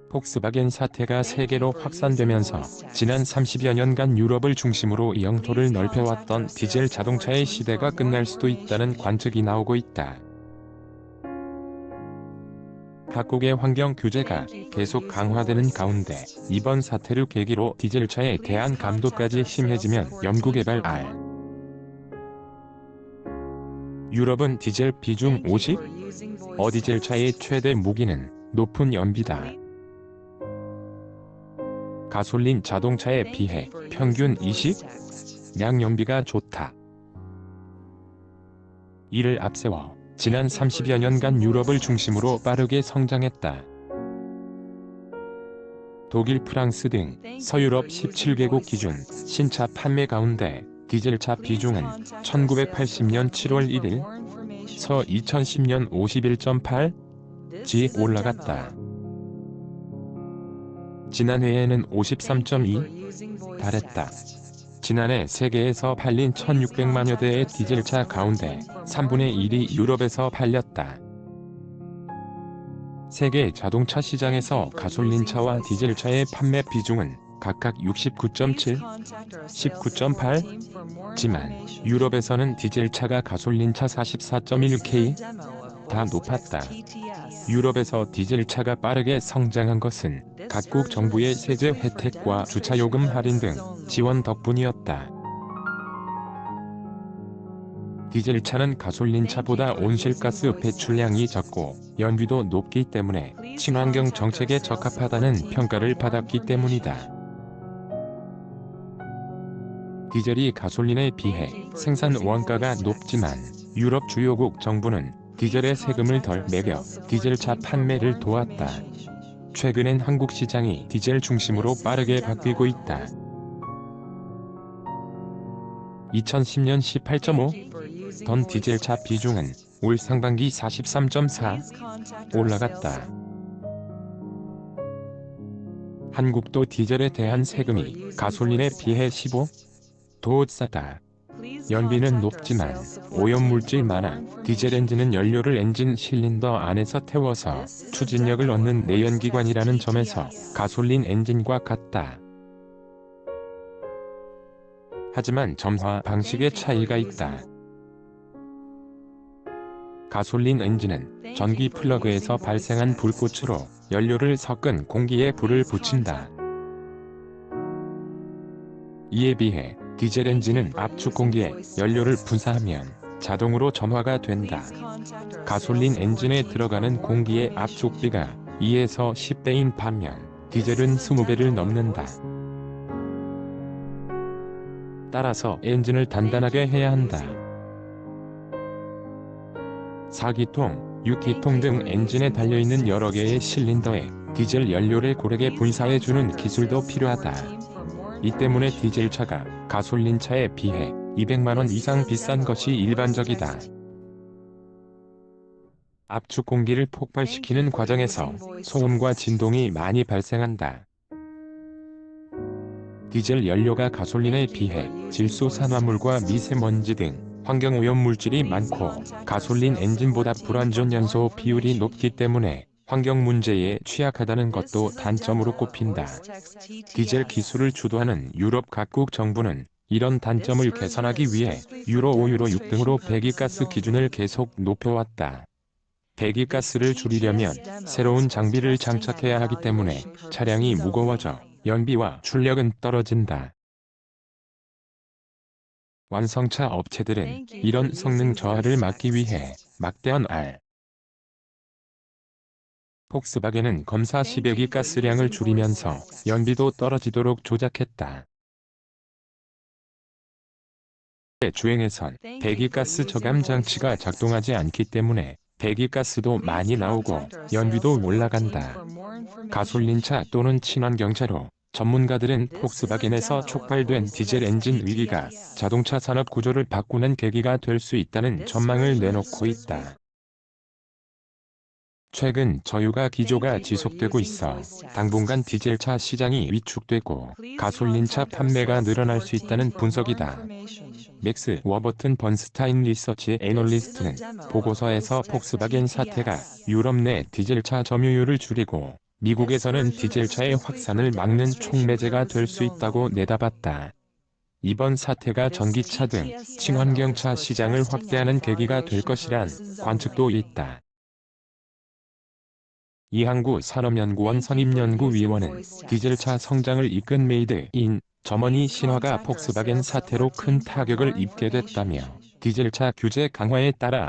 폭스바겐 사태가 세계로 확산되면서 지난 30여 년간 유럽을 중심으로 영토를 넓혀왔던 디젤 자동차의 시대가 끝날 수도 있다는 관측이 나오고 있다. 각국의 환경 규제가 계속 강화되는 가운데 이번 사태를 계기로 디젤차에 대한 감독까지 심해지면 연구개발 유럽은 디젤 비중 50? 디젤차의 최대 무기는 높은 연비다. 가솔린 자동차에 비해 평균 20? 량 연비가 좋다. 이를 앞세워 지난 30여 년간 유럽을 중심으로 빠르게 성장했다. 독일, 프랑스 등 서유럽 17개국 기준 신차 판매 가운데 디젤차 비중은 1980년 7월 1일 서 2010년 51.8지 올라갔다. 지난해에는 53.2 달했다. 지난해 세계에서 팔린 1600만여 대의 디젤차 가운데 3분의 1이 유럽에서 팔렸다. 세계 자동차 시장에서 가솔린차와 디젤차의 판매 비중은 각각 69.7, 19.8지만 유럽에서는 디젤차가 가솔린차 44.1K 다 높았다. 유럽에서 디젤차가 빠르게 성장한 것은 각국 정부의 세제 혜택과 주차요금 할인 등 지원 덕분이었다. 디젤차는 가솔린차보다 온실가스 배출량이 적고 연비도 높기 때문에 친환경 정책에 적합하다는 평가를 받았기 때문이다. 디젤이 가솔린에 비해 생산 원가가 높지만 유럽 주요국 정부는 디젤에 세금을 덜 매겨 디젤차 판매를 도왔다. 최근엔 한국 시장이 디젤 중심으로 빠르게 바뀌고 있다. 2010년 18.5던 디젤차 비중은 올 상반기 43.4 올라갔다. 한국도 디젤에 대한 세금이 가솔린에 비해 15도 싸다. 연비는 높지만 오염물질 많아 디젤 엔진은 연료를 엔진 실린더 안에서 태워서 추진력을 얻는 내연기관이라는 점에서 가솔린 엔진과 같다. 하지만 점화 방식의 차이가 있다. 가솔린 엔진은 전기 플러그에서 발생한 불꽃으로 연료를 섞은 공기에 불을 붙인다. 이에 비해 디젤 엔진은 압축 공기에 연료를 분사하면 자동으로 점화가 된다. 가솔린 엔진에 들어가는 공기의 압축비가 2에서 10배인 반면 디젤은 20배를 넘는다. 따라서 엔진을 단단하게 해야 한다. 4기통, 6기통 등 엔진에 달려있는 여러 개의 실린더에 디젤 연료를 고르게 분사해주는 기술도 필요하다. 이 때문에 디젤차가 가솔린차에 비해 200만원 이상 비싼 것이 일반적이다. 압축 공기를 폭발시키는 과정에서 소음과 진동이 많이 발생한다. 디젤 연료가 가솔린에 비해 질소산화물과 미세먼지 등 환경오염물질이 많고 가솔린 엔진보다 불완전 연소 비율이 높기 때문에 환경 문제에 취약하다는 것도 단점으로 꼽힌다. 디젤 기술을 주도하는 유럽 각국 정부는 이런 단점을 개선하기 위해 유로 5, 유로 6 등으로 배기가스 기준을 계속 높여왔다. 배기가스를 줄이려면 새로운 장비를 장착해야 하기 때문에 차량이 무거워져 연비와 출력은 떨어진다. 완성차 업체들은 이런 성능 저하를 막기 위해 막대한 폭스바겐은 검사 시 배기가스량을 줄이면서 연비도 떨어지도록 조작했다. 주행에선 배기가스 저감 장치가 작동하지 않기 때문에 배기가스도 많이 나오고 연비도 올라간다. 가솔린차 또는 친환경차로 전문가들은 폭스바겐에서 촉발된 디젤 엔진 위기가 자동차 산업 구조를 바꾸는 계기가 될 수 있다는 전망을 내놓고 있다. 최근 저유가 기조가 지속되고 있어 당분간 디젤차 시장이 위축되고 가솔린차 판매가 늘어날 수 있다는 분석이다. 맥스 워버튼 번스타인 리서치 애널리스트는 보고서에서 폭스바겐 사태가 유럽 내 디젤차 점유율을 줄이고 미국에서는 디젤차의 확산을 막는 촉매제가 될 수 있다고 내다봤다. 이번 사태가 전기차 등 친환경차 시장을 확대하는 계기가 될 것이란 관측도 있다. 이항구 산업연구원 선임연구위원은 디젤차 성장을 이끈 메이드 인 저머니 신화가 폭스바겐 사태로 큰 타격을 입게 됐다며 디젤차 규제 강화에 따라